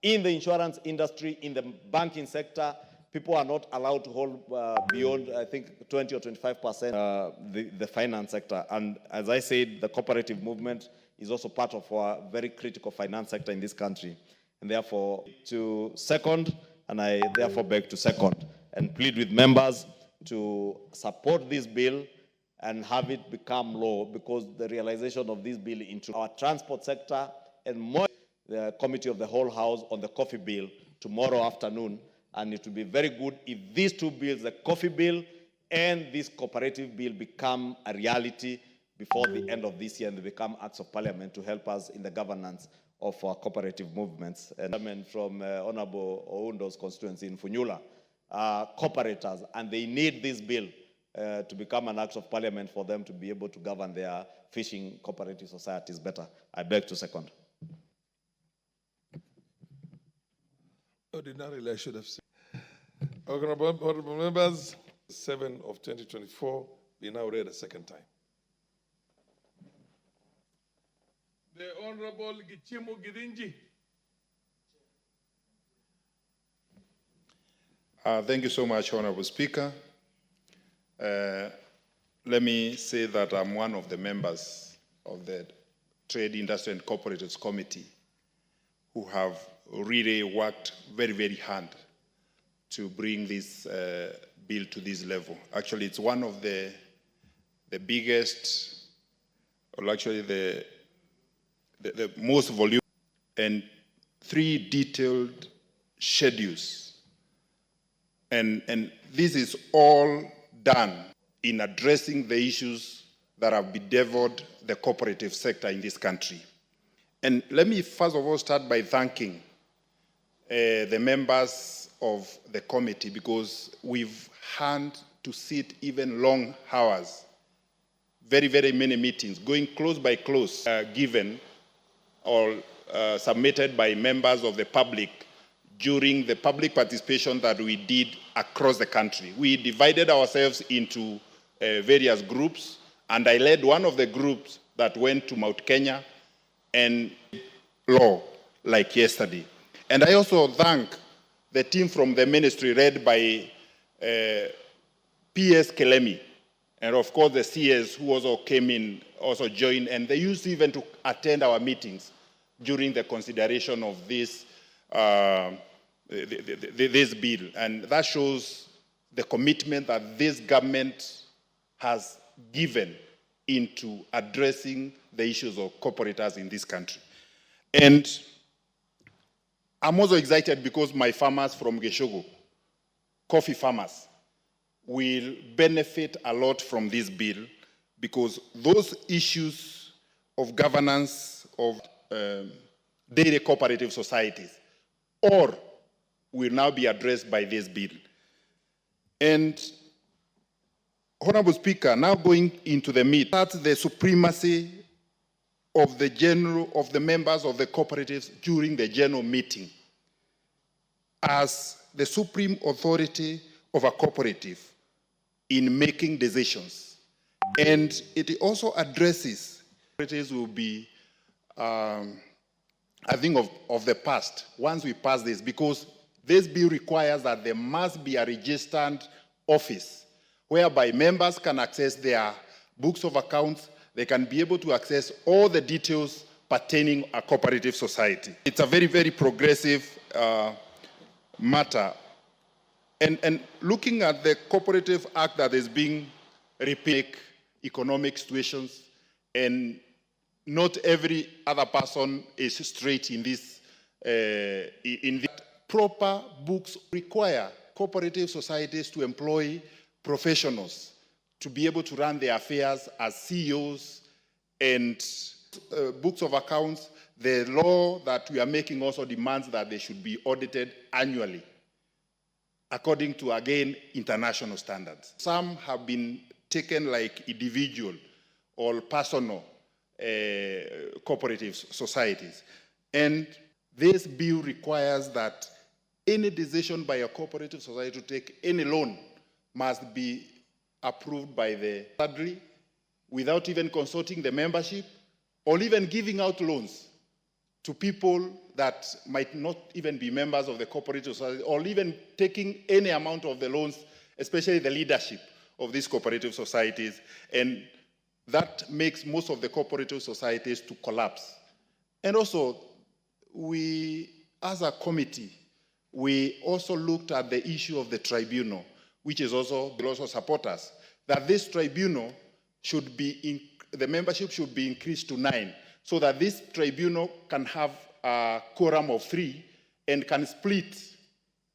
In the insurance industry, in the banking sector, people are not allowed to hold beyond, I think, 20 or 25% the finance sector. And as I said, the cooperative movement is also part of our very critical finance sector in this country. And therefore, to second, and I therefore beg to second and plead with members to support this bill and have it become law, because the realization of this bill into our transport sector and more the Committee of the Whole House on the coffee bill tomorrow afternoon. And it will be very good if these two bills, the coffee bill and this cooperative bill, become a reality before the end of this year and they become acts of parliament to help us in the governance of our cooperative movements. And from Honorable Oundo's constituency in Funyula are cooperators, and they need this bill to become an act of parliament for them to be able to govern their fishing cooperative societies better. I beg to second. Ordinarily, I should have said. Honorable members, 7 of 2024, we now read a second time. The Honorable Gichimu Girinji. Thank you so much, Honorable Speaker. Let me say that I'm one of the members of the Trade, Industry and Cooperatives Committee who have really worked very, very hard to bring this bill to this level. Actually, it's one of the biggest, or actually the most volume, and 3 detailed schedules. And this is all done in addressing the issues that have bedeviled the cooperative sector in this country. And let me first of all start by thanking the members of the committee, because we've had to sit even long hours, very, very many meetings, going close by close, given or submitted by members of the public during the public participation that we did across the country. We divided ourselves into various groups, and I led one of the groups that went to Mount Kenya and law, like yesterday. And I also thank the team from the ministry led by P.S. Kelemi, and of course the CS who also came in, also joined, and they used even to attend our meetings during the consideration of this, this bill. And that shows the commitment that this government has given into addressing the issues of cooperators in this country. And I'm also excited because my farmers from Geshogo, coffee farmers, will benefit a lot from this bill, because those issues of governance of dairy cooperative societies or will now be addressed by this bill. And Honorable Speaker, now going into the meat, that's the supremacy of the members of the cooperatives during the general meeting as the supreme authority of a cooperative in making decisions. And it also addresses, cooperatives will be a thing of the past once we pass this, because this bill requires that there must be a registered office whereby members can access their books of accounts. They can be able to access all the details pertaining a cooperative society. It's a very, very progressive matter. And looking at the Cooperative Act that is being repealed, economic situations, and not every other person is straight in this. Proper books require cooperative societies to employ professionals to be able to run their affairs as CEOs, and books of accounts. The law that we are making also demands that they should be audited annually, according to, again, international standards. Some have been taken like individual or personal cooperative societies. And this bill requires that any decision by a cooperative society to take any loan must be approved by the Treasury without even consulting the membership or even giving out loans to people that might not even be members of the cooperative society, or even taking any amount of the loans, especially the leadership of these cooperative societies. And that makes most of the cooperative societies to collapse. And also, we, as a committee, we also looked at the issue of the tribunal, which is also, will also support us, that this tribunal should be, the membership should be increased to 9, so that this tribunal can have a quorum of 3 and can split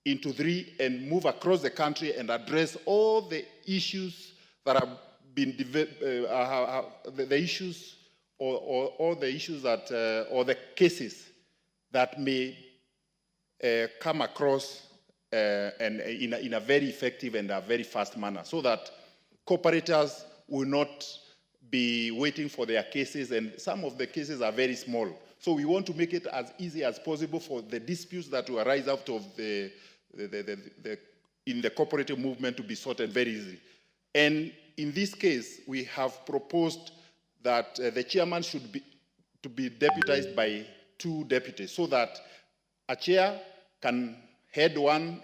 into 3 and move across the country and address all the issues that have been, the issues or the issues that, or the cases that may come across and in a very effective and a very fast manner, so that cooperators will not be waiting for their cases, and some of the cases are very small. So we want to make it as easy as possible for the disputes that will arise out of in the cooperative movement to be sorted very easily. And in this case, we have proposed that the chairman should be deputized by 2 deputies, so that a chair can head one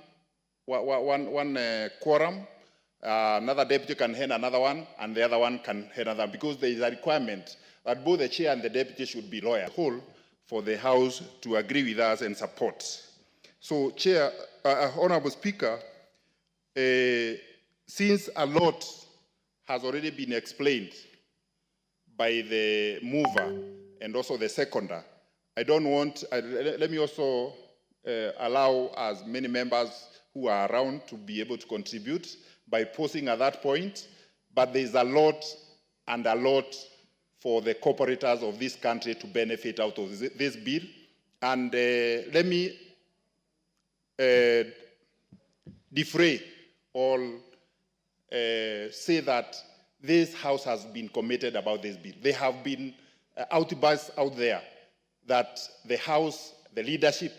quorum, another deputy can head another one, and the other one can head another, because there is a requirement that both the chair and the deputy should be lawyers. Whole for the House to agree with us and support. So, Chair, Honorable Speaker, since a lot has already been explained by the mover and also the seconder, I don't want, let me also allow as many members who are around to be able to contribute by posing at that point, but there's a lot and a lot for the cooperators of this country to benefit out of this bill. And let me defray or say that this House has been committed about this bill. There have been outbursts out there that the House, the leadership,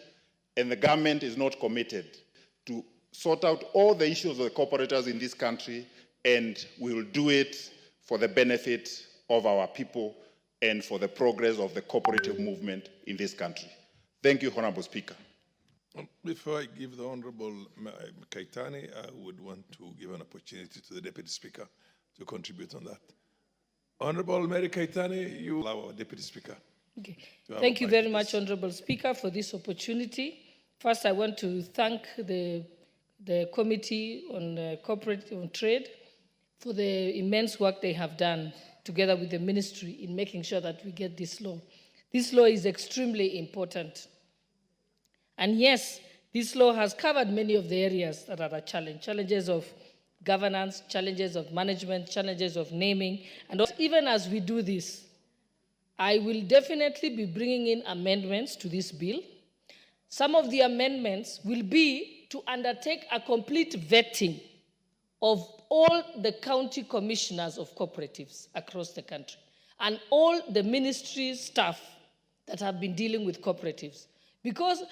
and the government is not committed to sort out all the issues of the cooperators in this country, and we will do it for the benefit of our people and for the progress of the cooperative movement in this country. Thank you, Honorable Speaker. Before I give the Honorable Kaitani, I would want to give an opportunity to the Deputy Speaker to contribute on that. Honorable Mary Kaitani, you allow our Deputy Speaker. Okay. Thank you very much, Honorable Speaker, for this opportunity. First, I want to thank the Committee on Cooperative Trade for the immense work they have done together with the Ministry in making sure that we get this law. This law is extremely important. And yes, this law has covered many of the areas that are a challenge, challenges of governance, challenges of management, challenges of naming. And even as we do this, I will definitely be bringing in amendments to this bill. Some of the amendments will be to undertake a complete vetting of all the county commissioners of cooperatives across the country and all the ministry staff that have been dealing with cooperatives. Because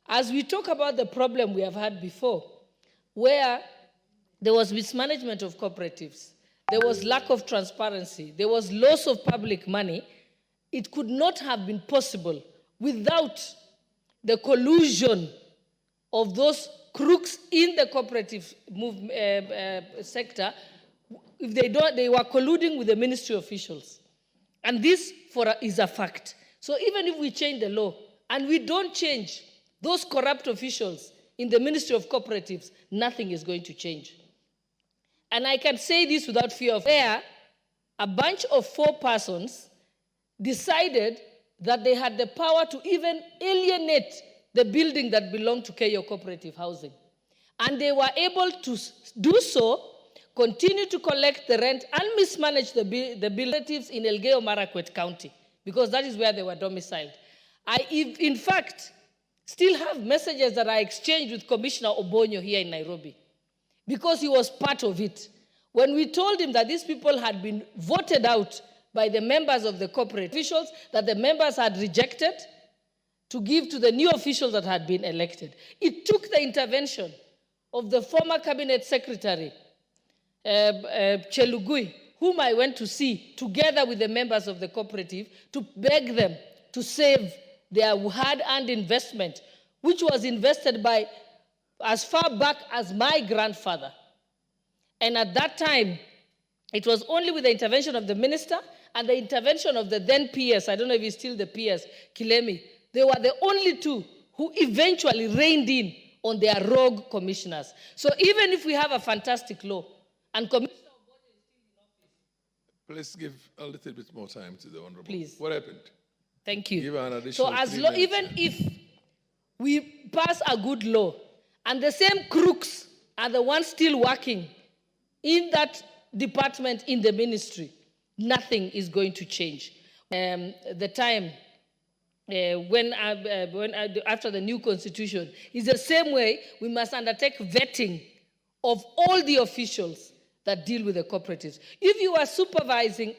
as we talk about the problem we have had before, where there was mismanagement of cooperatives, there was lack of transparency, there was loss of public money, it could not have been possible without the collusion of those crooks in the cooperative sector. If they were colluding with the ministry officials. And this is a fact. So even if we change the law and we don't change those corrupt officials in the Ministry of Cooperatives, nothing is going to change. And I can say this without fear of where a bunch of 4 persons decided that they had the power to even alienate the building that belonged to KIO Cooperative Housing. And they were able to do so, continue to collect the rent and mismanage the buildings in Elgeyo Marakwet County, because that is where they were domiciled. In fact, still have messages that I exchanged with Commissioner Obonyo here in Nairobi, because he was part of it. When we told him that these people had been voted out by the members of the corporate officials, that the members had rejected to give to the new officials that had been elected. It took the intervention of the former cabinet secretary, Chelugui, whom I went to see together with the members of the cooperative to beg them to save their hard-earned investment, which was invested by as far back as my grandfather. And at that time, it was only with the intervention of the minister and the intervention of the then PS, I don't know if he's still the PS, Kilemi. They were the only two who eventually reined in on their rogue commissioners. So even if we have a fantastic law, and commissioner of body is still in office. Please give a little bit more time to the Honorable. Please. What happened? Thank you. Give her an additional So as 3 law, minutes. even if we pass a good law, and the same crooks are the ones still working in that department in the ministry, nothing is going to change. The time after the new constitution is the same way we must undertake vetting of all the officials that deal with the cooperatives. If you are supervising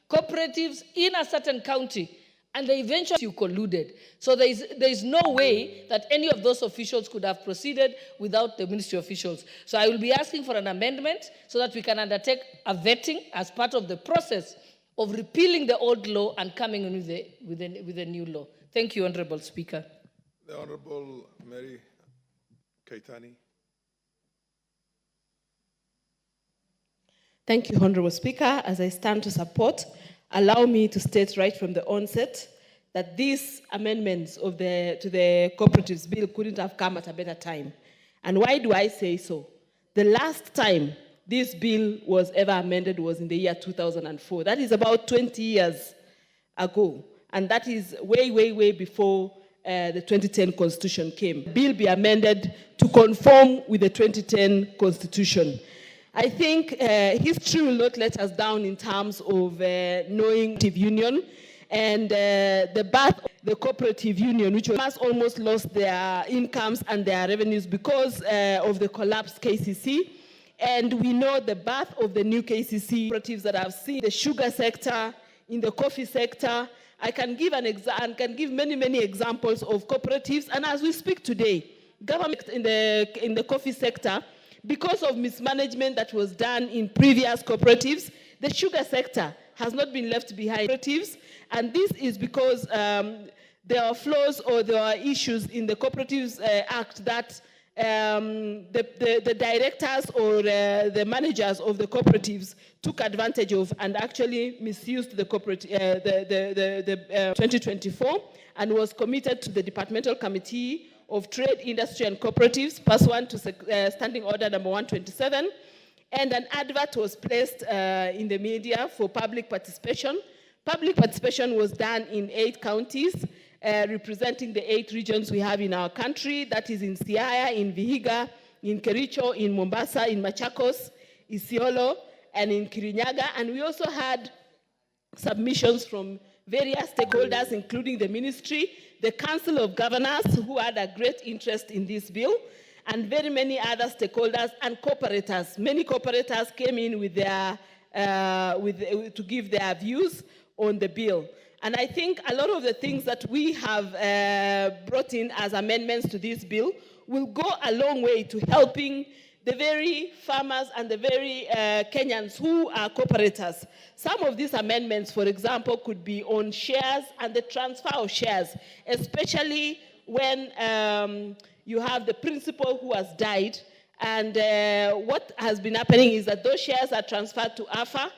cooperatives in a certain county and they eventually you colluded, so there is no way that any of those officials could have proceeded without the ministry officials. So I will be asking for an amendment so that we can undertake a vetting as part of the process of repealing the old law and coming in with a new law. Thank you, Honorable Speaker. The Honorable Mary Kaitani. Thank you, Honorable Speaker. As I stand to support, allow me to state right from the onset that these amendments to the Cooperatives Bill couldn't have come at a better time. And why do I say so? The last time this bill was ever amended was in the year 2004. That is about 20 years ago. And that is way, way, way before the 2010 Constitution came. The bill be amended to conform with the 2010 Constitution. I think history will not let us down in terms of knowing the union and the birth of the cooperative union, which has almost lost their incomes and their revenues because of the collapsed KCC. And we know the birth of the new KCC cooperatives that I've seen, the sugar sector, in the coffee sector. I can give many, many examples of cooperatives. And as we speak today, government in the coffee sector, because of mismanagement that was done in previous cooperatives, the sugar sector has not been left behind cooperatives. And this is because there are flaws or there are issues in the Cooperatives Act that the directors or the managers of the cooperatives took advantage of and actually misused the 2024 and was committed to the Departmental Committee of Trade, Industry and Cooperatives, pursuant to Standing Order number 127, and an advert was placed in the media for public participation. Public participation was done in 8 counties, representing the 8 regions we have in our country, that is in Siaya, in Vihiga, in Kericho, in Mombasa, in Machakos, Isiolo, and in Kirinyaga. And we also had submissions from various stakeholders, including the ministry, the Council of Governors, who had a great interest in this bill, and very many other stakeholders and cooperators. Many cooperators came in with their, to give their views on the bill. And I think a lot of the things that we have brought in as amendments to this bill will go a long way to helping the very farmers and the very Kenyans who are cooperators. Some of these amendments, for example, could be on shares and the transfer of shares, especially when you have the principal who has died. And what has been happening is that those shares are transferred to AFA,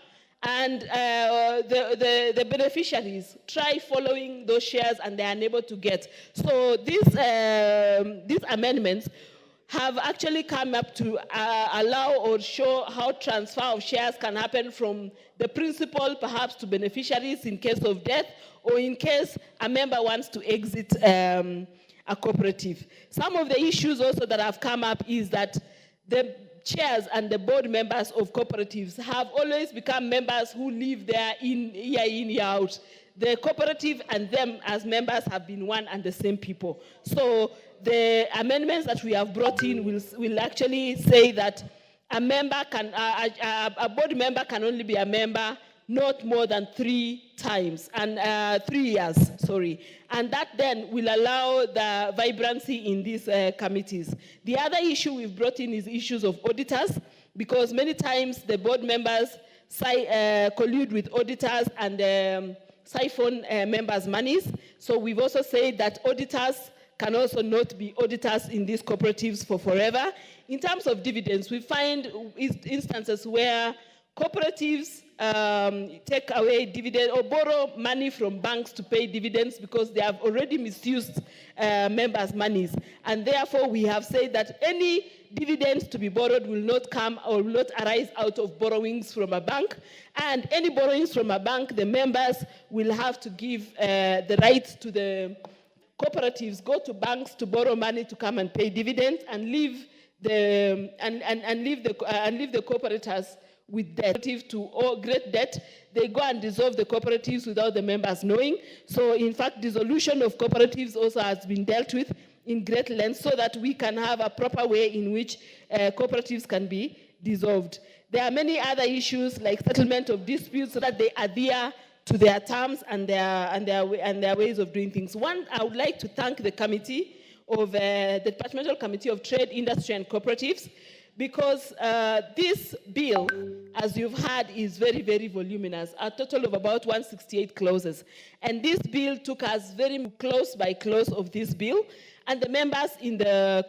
and the beneficiaries try following those shares and they are unable to get. So these amendments have actually come up to allow or show how transfer of shares can happen from the principal perhaps to beneficiaries in case of death or in case a member wants to exit a cooperative. Some of the issues also that have come up is that the chairs and the board members of cooperatives have always become members who live there year in, year out. The cooperative and them as members have been one and the same people. So the amendments that we have brought in will actually say that a board member can only be a member not more than 3 times, and 3 years, sorry. And that then will allow the vibrancy in these committees. The other issue we've brought in is issues of auditors, because many times the board members collude with auditors and siphon members' monies. So we've also said that auditors can also not be auditors in these cooperatives for forever. In terms of dividends, we find instances where cooperatives take away dividend or borrow money from banks to pay dividends because they have already misused members' monies. And therefore, we have said that any dividends to be borrowed will not come or will not arise out of borrowings from a bank. And any borrowings from a bank, the members will have to give the right to the cooperatives, go to banks to borrow money to come and pay dividends and leave the cooperators with debt to great debt. They go and dissolve the cooperatives without the members knowing. So in fact, dissolution of cooperatives also has been dealt with in great length so that we can have a proper way in which cooperatives can be dissolved. There are many other issues like settlement of disputes so that they adhere to their terms and their ways of doing things. One, I would like to thank the committee of the Departmental Committee of Trade, Industry and Cooperatives, because this bill, as you've heard, is very, very voluminous, a total of about 168 clauses. And this bill took us very close by close of this bill. And the members in the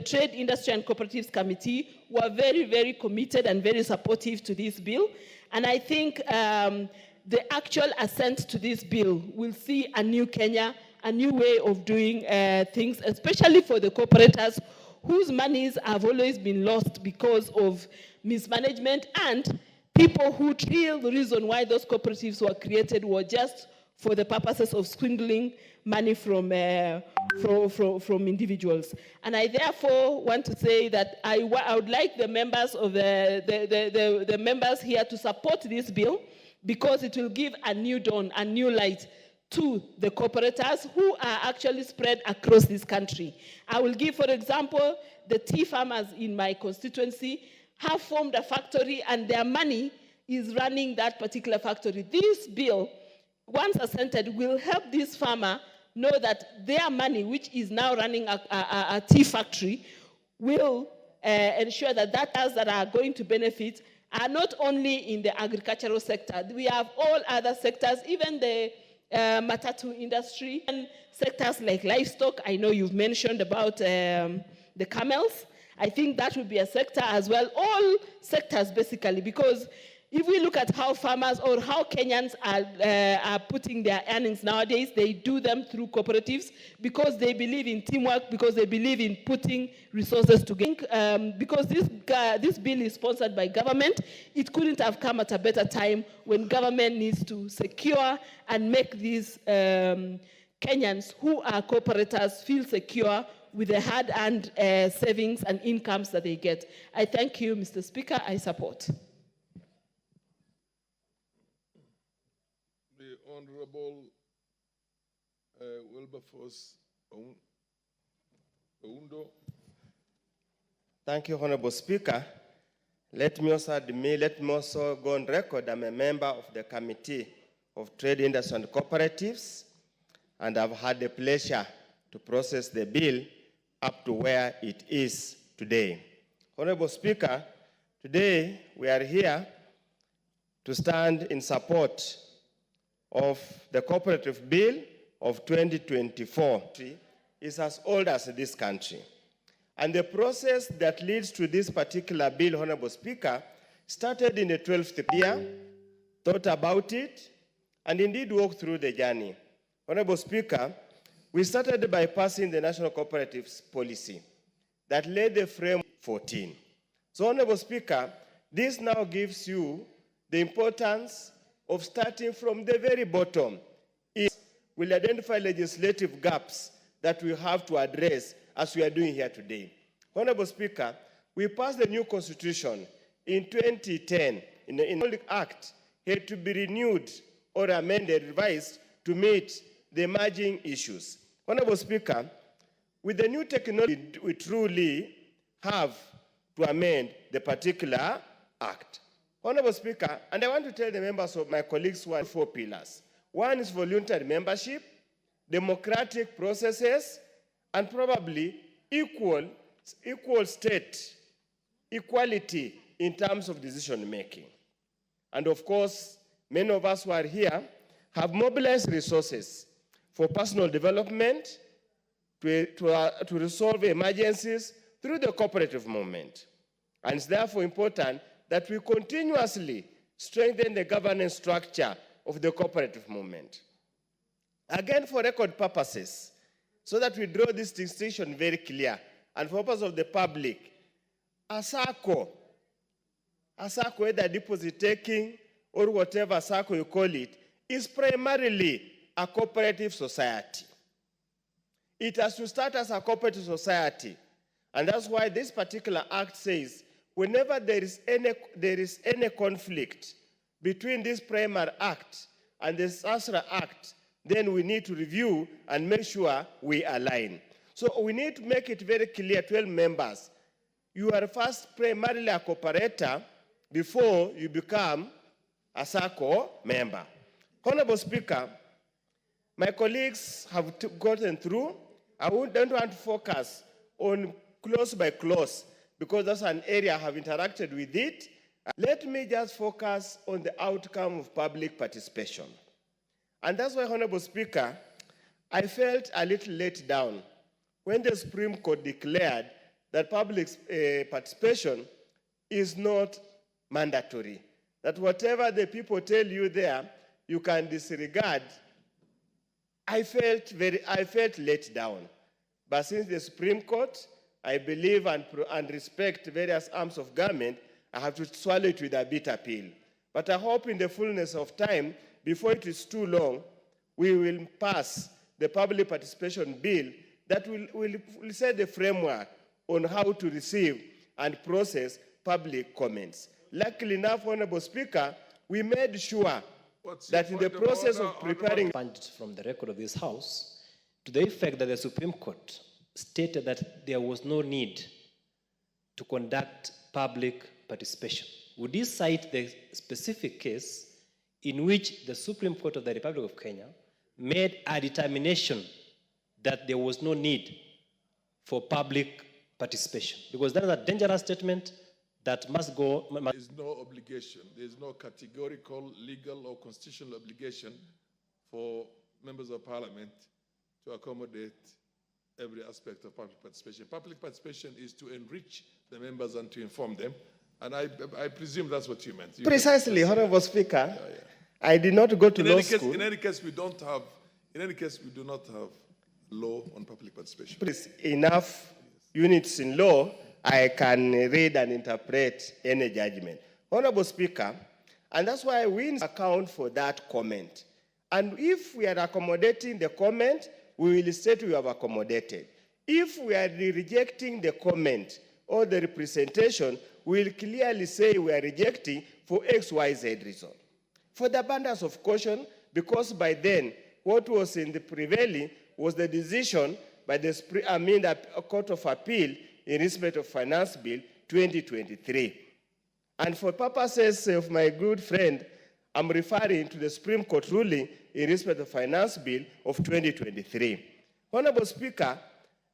Trade, Industry and Cooperatives Committee were very, very committed and very supportive to this bill. And I think the actual assent to this bill will see a new Kenya, a new way of doing things, especially for the cooperators whose monies have always been lost because of mismanagement, and people who feel the reason why those cooperatives were created were just for the purposes of swindling money from individuals. And I therefore want to say that I would like the members of the members here to support this bill, because it will give a new dawn, a new light to the cooperators who are actually spread across this country. I will give, for example, the tea farmers in my constituency have formed a factory and their money is running that particular factory. This bill, once assented, will help this farmer know that their money, which is now running a tea factory, will ensure that others that are going to benefit are not only in the agricultural sector. We have all other sectors, even the matatu industry, and sectors like livestock. I know you've mentioned about the camels. I think that would be a sector as well. All sectors, basically, because if we look at how farmers or how Kenyans are putting their earnings nowadays, they do them through cooperatives because they believe in teamwork, because they believe in putting resources together. Because this bill is sponsored by government, it couldn't have come at a better time when government needs to secure and make these Kenyans who are cooperators feel secure with the hard-earned savings and incomes that they get. I thank you, Mr. Speaker. I support. Honorable Wilberforce Oundo. Thank you, Honorable Speaker. Let me also go on record. I'm a member of the Committee of Trade, Industry and Cooperatives, and I've had the pleasure to process the bill up to where it is today. Honorable Speaker, today we are here to stand in support of the cooperative bill of 2024. Is as old as this country. And the process that leads to this particular bill, Honorable Speaker, started in the 12th year, thought about it, and indeed walked through the journey. Honorable Speaker, we started by passing the National Cooperatives Policy that laid the frame 14. So, Honorable Speaker, this now gives you the importance of starting from the very bottom. It will identify legislative gaps that we have to address as we are doing here today. Honorable Speaker, we passed the new constitution in 2010. In the act had to be renewed or amended, revised to meet the emerging issues. Honorable Speaker, with the new technology, we truly have to amend the particular act. Honorable Speaker, and I want to tell the members of my colleagues who are 4 pillars. One is voluntary membership, democratic processes, and probably equal state equality in terms of decision making. And of course, many of us who are here have mobilized resources for personal development to resolve emergencies through the cooperative movement. And it's therefore important that we continuously strengthen the governance structure of the cooperative movement. Again, for record purposes, so that we draw this distinction very clear, and for purpose of the public, a SACCO, whether deposit taking or whatever SACCO you call it, is primarily a cooperative society. It has to start as a cooperative society. And that's why this particular act says, whenever there is any conflict between this primary act and the SASRA act, then we need to review and make sure we align. So we need to make it very clear to all members, you are first primarily a cooperator before you become a SACCO member. Honorable Speaker, my colleagues have gotten through. I don't want to focus on clause by clause because that's an area I have interacted with it. Let me just focus on the outcome of public participation. And that's why, Honorable Speaker, I felt a little let down when the Supreme Court declared that public participation is not mandatory, that whatever the people tell you there, you can disregard. I felt let down. But since the Supreme Court, I believe and respect various arms of government, I have to swallow it with a bitter pill. But I hope in the fullness of time, before it is too long, we will pass the public participation bill that will set the framework on how to receive and process public comments. Luckily enough, Honorable Speaker, we made sure that in the process of preparing... From the record of this House, to the effect that the Supreme Court stated that there was no need to conduct public participation. Would you cite the specific case in which the Supreme Court of the Republic of Kenya made a determination that there was no need for public participation? Because that is a dangerous statement that must go... There is no obligation, there is no categorical, legal, or constitutional obligation for members of parliament to accommodate every aspect of public participation. Public participation is to enrich the members and to inform them, and I presume that's what you meant. Precisely, Honorable Speaker. Yeah. I did not go to law school. In any case, we do not have law on public participation. Please, enough units in law, I can read and interpret any judgment. Honorable Speaker, and that's why we account for that comment. And if we are accommodating the comment, we will state we have accommodated. If we are rejecting the comment or the representation, we will clearly say we are rejecting for X, Y, Z reason. For the abundance of caution, because by then, what was in the prevailing was the decision by the Court of Appeal in respect of Finance Bill 2023. And for purposes of my good friend, I'm referring to the Supreme Court ruling in respect of Finance Bill of 2023. Honorable Speaker,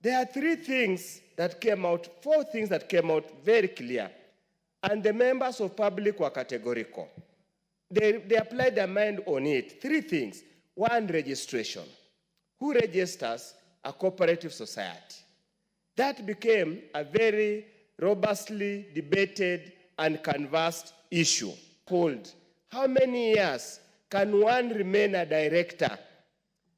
there are four things that came out very clear. And the members of public were categorical. They applied their mind on it. Three things. One, registration. Who registers a cooperative society? That became a very robustly debated and canvassed issue. How many years can one remain a director?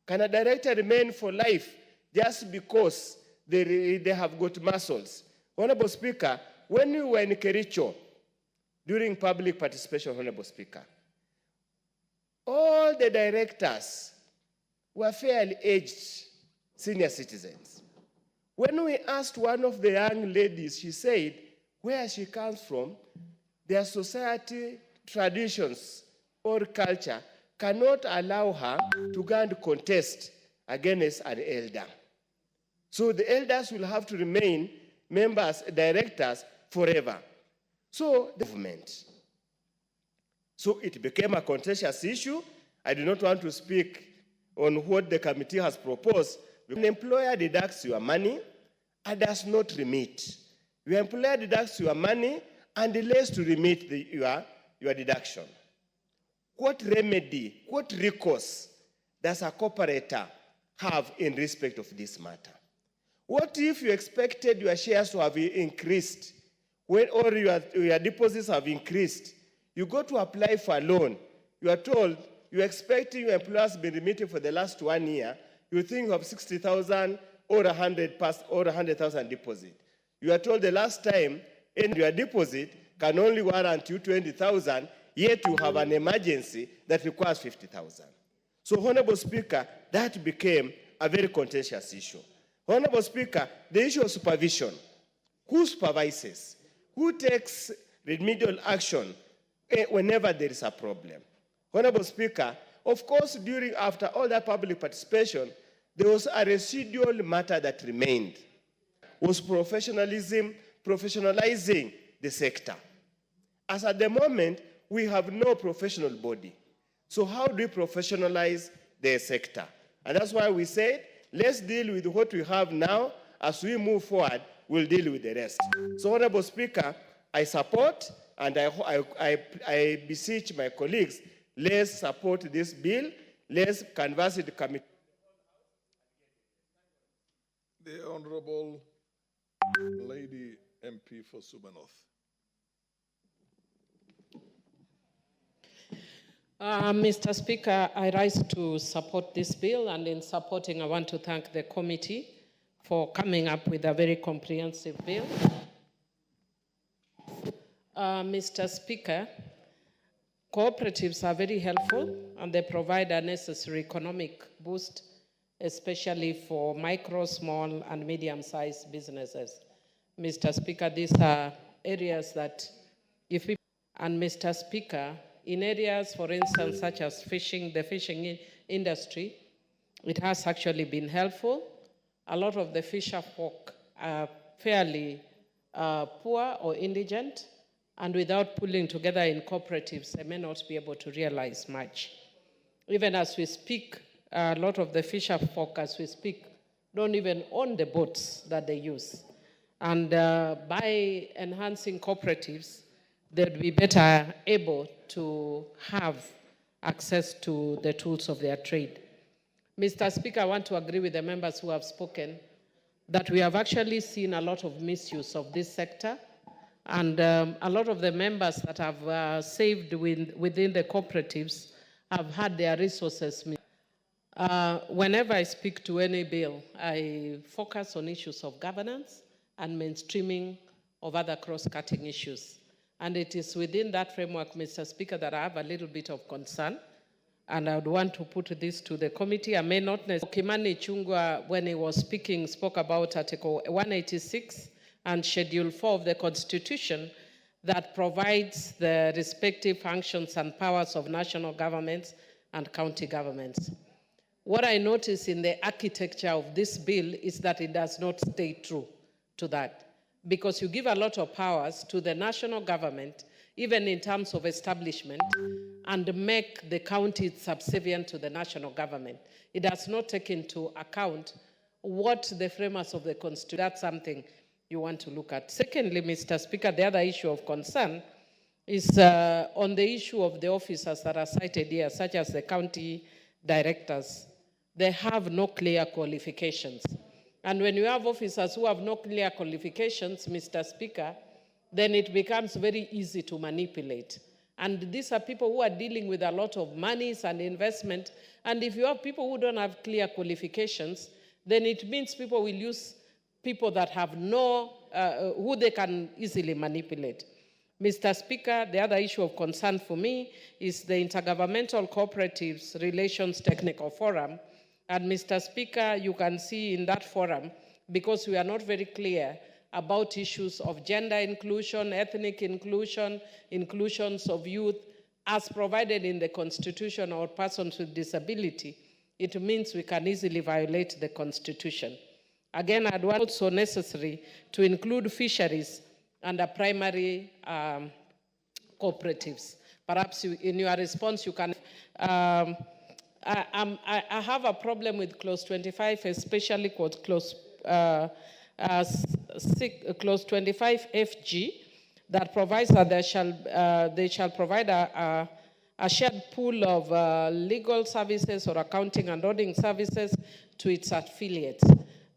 Can a director remain for life just because they have got muscles? Honorable Speaker, when we were in Kericho during public participation, Honorable Speaker, all the directors were fairly aged senior citizens. When we asked one of the young ladies, she said where she comes from, their society traditions or culture cannot allow her to go and contest against an elder. So the elders will have to remain members, directors forever. So the government. So it became a contentious issue. I do not want to speak on what the committee has proposed. When an employer deducts your money and does not remit, your employer deducts your money and delays to remit your deduction. what remedy, what recourse does a cooperator have in respect of this matter? What if you expected your shares to have increased, or your deposits have increased? You go to apply for a loan. You are told you're expecting your employers to be remitting for the last 1 year. You think of 60,000 or 100,000 deposit. You are told the last time in your deposit can only warrant you 20,000, yet you have an emergency that requires 50,000. So, Honorable Speaker, that became a very contentious issue. Honorable Speaker, the issue of supervision. Who supervises? Who takes remedial action whenever there is a problem? Honorable Speaker, of course, after all that public participation, there was a residual matter that remained, was professionalizing the sector. As at the moment, we have no professional body. So how do we professionalize the sector? And that's why we said, let's deal with what we have now. As we move forward, we'll deal with the rest. So, Honorable Speaker, I support and I beseech my colleagues, let's support this bill. Let's canvass the committee. The Honorable Lady MP for Suba North. Mr. Speaker, I rise to support this bill, and in supporting, I want to thank the committee for coming up with a very comprehensive bill. Mr. Speaker, cooperatives are very helpful, and they provide a necessary economic boost, especially for micro, small, and medium-sized businesses. Mr. Speaker, these are areas that if we... And Mr. Speaker, in areas, for instance, such as fishing, the fishing industry, it has actually been helpful. A lot of the fisher folk are fairly poor or indigent, and without pulling together in cooperatives, they may not be able to realize much. Even as we speak, a lot of the fisher folk, as we speak, don't even own the boats that they use. And by enhancing cooperatives, they'd be better able to have access to the tools of their trade. Mr. Speaker, I want to agree with the members who have spoken that we have actually seen a lot of misuse of this sector, and a lot of the members that have saved within the cooperatives have had their resources. Whenever I speak to any bill, I focus on issues of governance and mainstreaming of other cross-cutting issues. And it is within that framework, Mr. Speaker, that I have a little bit of concern. And I would want to put this to the committee. I may not necessarily. Kimani Chungwa, when he was speaking, spoke about Article 186 and Schedule 4 of the Constitution that provides the respective functions and powers of national governments and county governments. What I notice in the architecture of this bill is that it does not stay true to that, because you give a lot of powers to the national government, even in terms of establishment, and make the county subservient to the national government. It does not take into account what the framers of the Constitution. That's something you want to look at. Secondly, Mr. Speaker, the other issue of concern is on the issue of the officers that are cited here, such as the county directors. They have no clear qualifications. And when you have officers who have no clear qualifications, Mr. Speaker, then it becomes very easy to manipulate. And these are people who are dealing with a lot of monies and investment. And if you have people who don't have clear qualifications, then it means people will use people that have no, who they can easily manipulate. Mr. Speaker, the other issue of concern for me is the Intergovernmental Cooperatives Relations Technical Forum. And Mr. Speaker, you can see in that forum, because we are not very clear about issues of gender inclusion, ethnic inclusion, inclusions of youth, as provided in the Constitution, or persons with disability, it means we can easily violate the Constitution. Again, I'd want also necessary to include fisheries under primary cooperatives. Perhaps in your response, you can... I have a problem with clause 25, especially clause 25 FG, that provides that they shall provide a a shared pool of legal services or accounting and auditing services to its affiliates.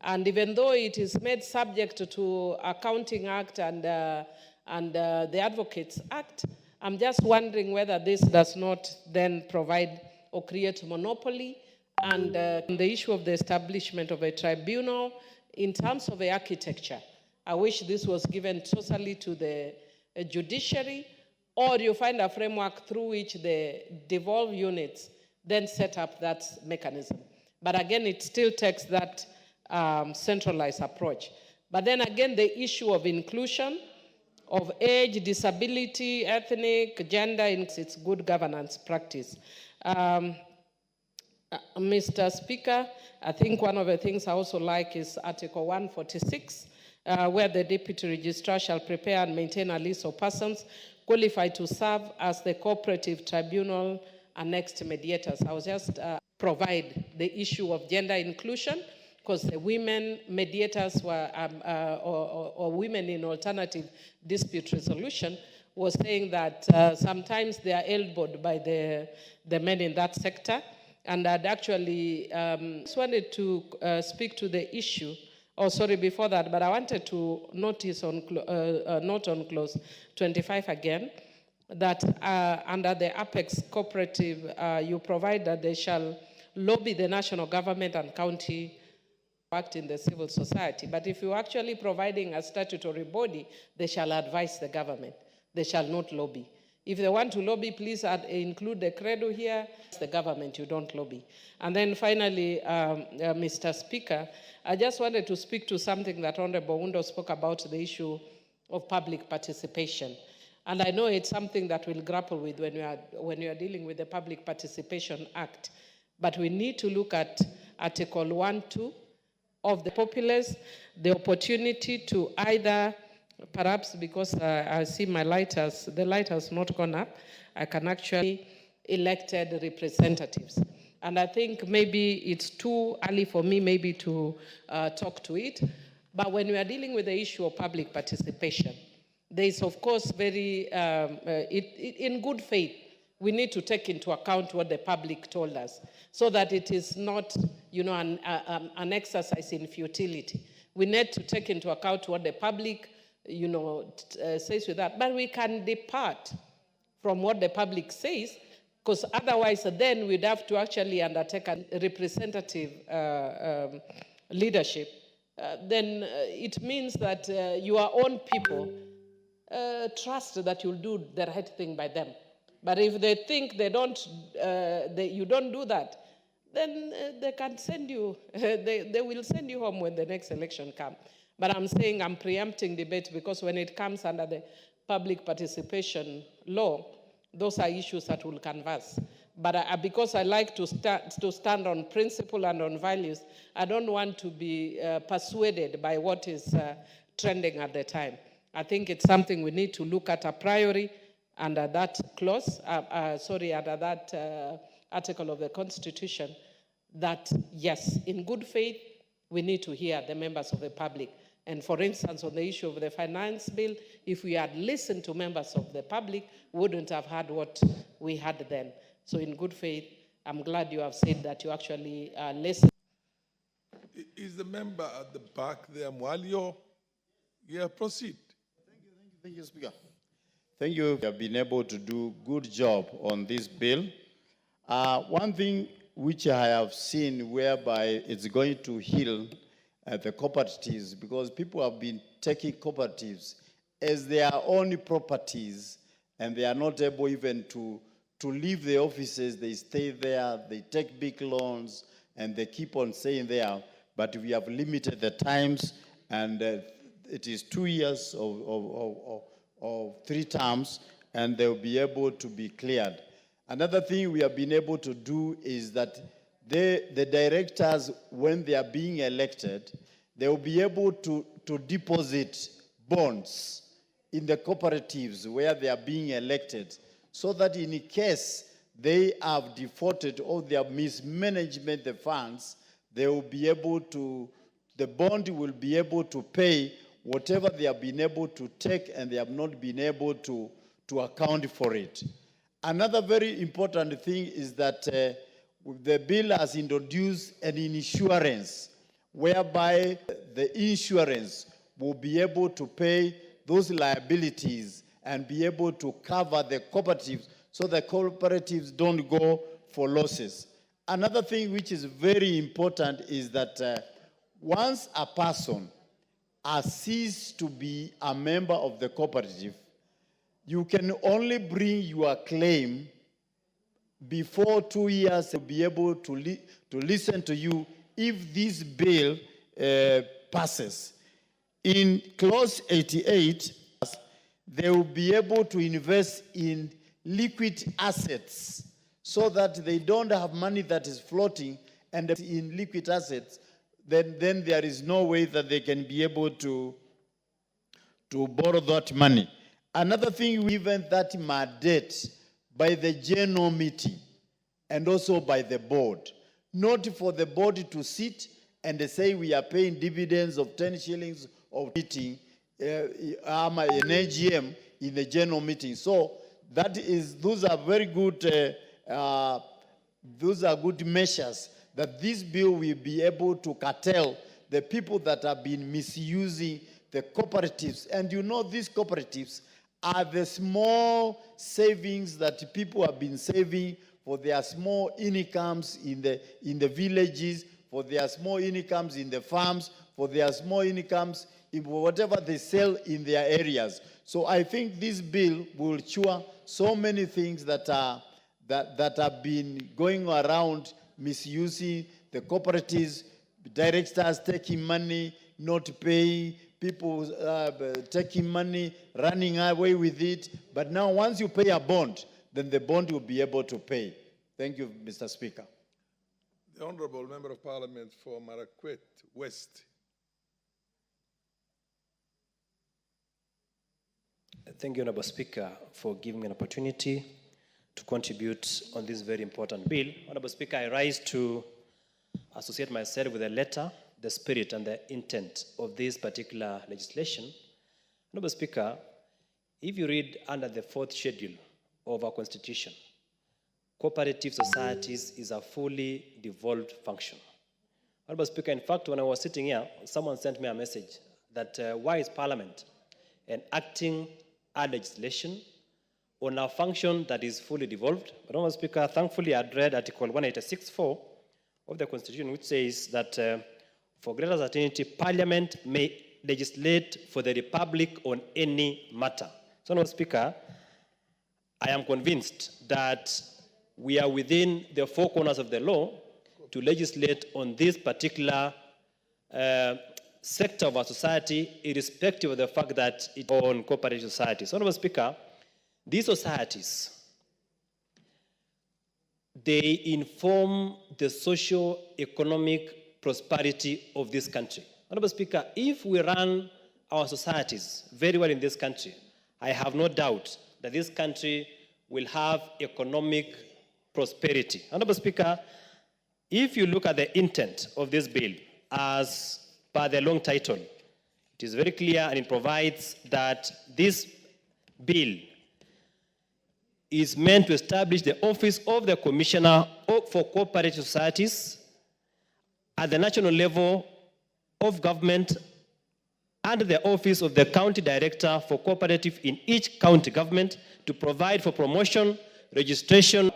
And even though it is made subject to Accounting Act and the Advocates Act, I'm just wondering whether this does not then provide or create monopoly. And the issue of the establishment of a tribunal in terms of the architecture, I wish this was given totally to the judiciary, or you find a framework through which the devolved units then set up that mechanism. But again, it still takes that centralized approach. But then again, the issue of inclusion, of age, disability, ethnic, gender, it's good governance practice. Mr. Speaker, I think one of the things I also like is Article 146, where the Deputy Registrar shall prepare and maintain a list of persons qualified to serve as the cooperative tribunal annexed mediators. I will just provide the issue of gender inclusion, because the women mediators were, or women in alternative dispute resolution, was saying that sometimes they are elbowed by the men in that sector. And I'd actually just wanted to speak to the issue. Oh, sorry, before that, but I wanted to notice on note on clause 25 again, that under the Apex Cooperative, you provide that they shall lobby the national government and county act in the civil society. But if you're actually providing a statutory body, they shall advise the government. They shall not lobby. If they want to lobby, please include the credo here. It's the government, you don't lobby. And then finally, Mr. Speaker, I just wanted to speak to something that Honorable Undo spoke about, the issue of public participation. And I know it's something that we'll grapple with when you are dealing with the Public Participation Act. But we need to look at Article 1(2) of the populace, the opportunity to either, perhaps because I see the light has not gone up, I can actually elected representatives. And I think maybe it's too early for me maybe to talk to it. But when we are dealing with the issue of public participation, there is, of course, very, in good faith, we need to take into account what the public told us, so that it is not, an exercise in futility. We need to take into account what the public, says with that. But we can depart from what the public says, because otherwise then we'd have to actually undertake a representative leadership. Then it means that your own people trust that you'll do the right thing by them. But if they think you don't do that, then they can send you, they will send you home when the next election comes. But I'm saying I'm preempting debate, because when it comes under the public participation law, those are issues that will canvass. But because I like to stand on principle and on values, I don't want to be persuaded by what is trending at the time. I think it's something we need to look at a priori under that clause, under that article of the Constitution, that yes, in good faith, we need to hear the members of the public. And for instance, on the issue of the finance bill, if we had listened to members of the public, we wouldn't have had what we had then. So in good faith, I'm glad you have said that you actually listened. Is the member at the back there, Mwalio? Yeah, proceed. Thank you, Speaker. Thank you. You have been able to do a good job on this bill. One thing which I have seen whereby it's going to heal the cooperatives, because people have been taking cooperatives as their own properties, and they are not able even to leave the offices. They stay there, they take big loans, and they keep on staying there. But we have limited the times, and it is 2 years of 3 terms, and they'll be able to be cleared. Another thing we have been able to do is that the directors, when they are being elected, they will be able to deposit bonds in the cooperatives where they are being elected, so that in case they have defaulted or they have mismanagement the funds, they will be able to, the bond will be able to pay whatever they have been able to take, and they have not been able to account for it. Another very important thing is that the bill has introduced an insurance whereby the insurance will be able to pay those liabilities and be able to cover the cooperatives so the cooperatives don't go for losses. Another thing which is very important is that once a person has ceased to be a member of the cooperative, you can only bring your claim before 2 years to be able to listen to you if this bill passes. In clause 88, they will be able to invest in liquid assets so that they don't have money that is floating and in liquid assets, then there is no way that they can be able to borrow that money. Another thing, even that mandate by the general meeting and also by the board, not for the board to sit and say we are paying dividends of 10 shillings of meeting, an AGM in the general meeting. So those are very good, those are good measures that this bill will be able to curtail the people that have been misusing the cooperatives. And you know, these cooperatives are the small savings that people have been saving for their small incomes in the villages, for their small incomes in the farms, for their small incomes in whatever they sell in their areas. So I think this bill will cure so many things that have been going around misusing the cooperatives, directors taking money, not paying, people taking money, running away with it. But now once you pay a bond, then the bond will be able to pay. Thank you, Mr. Speaker. The Honorable Member of Parliament for Marakwet West. Thank you, Honorable Speaker, for giving me an opportunity to contribute on this very important bill. Honorable Speaker, I rise to associate myself with the letter, the spirit, and the intent of this particular legislation. Honorable Speaker, if you read under the 4th schedule of our Constitution, cooperative societies is a fully devolved function. Honorable Speaker, in fact, when I was sitting here, someone sent me a message that why is Parliament enacting a legislation on a function that is fully devolved? But Honorable Speaker, thankfully I read Article 186(4) of the Constitution, which says that for greater certainty, Parliament may legislate for the Republic on any matter. So, Honorable Speaker, I am convinced that we are within the 4 corners of the law to legislate on this particular sector of our society, irrespective of the fact that it's on cooperative societies. So, Honorable Speaker, these societies, they inform the socio-economic prosperity of this country. Honorable Speaker, if we run our societies very well in this country, I have no doubt that this country will have economic prosperity. Honorable Speaker, if you look at the intent of this bill, as per the long title, it is very clear and it provides that this bill is meant to establish the office of the Commissioner for Cooperative Societies at the national level of government and the office of the County Director for Cooperative in each county government to provide for promotion, registration.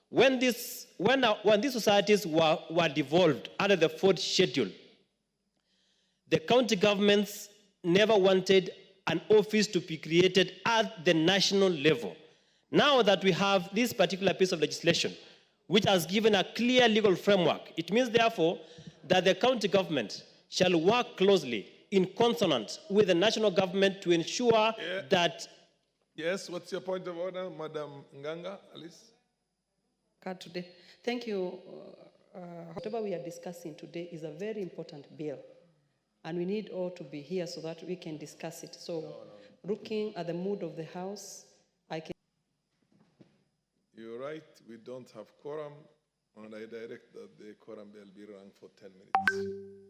When these societies were devolved under the 4th schedule, the county governments never wanted an office to be created at the national level. Now that we have this particular piece of legislation, which has given a clear legal framework, it means, therefore, that the county government shall work closely in consonance with the national government to ensure that... Yes, what's your point of order, Madam Nganga, Alice? Today. Thank you. Whatever we are discussing today is a very important bill, and we need all to be here so that we can discuss it. So, looking at the mood of the House, I can... You're right, we don't have quorum, and I direct that the quorum bell be rung for 10 minutes.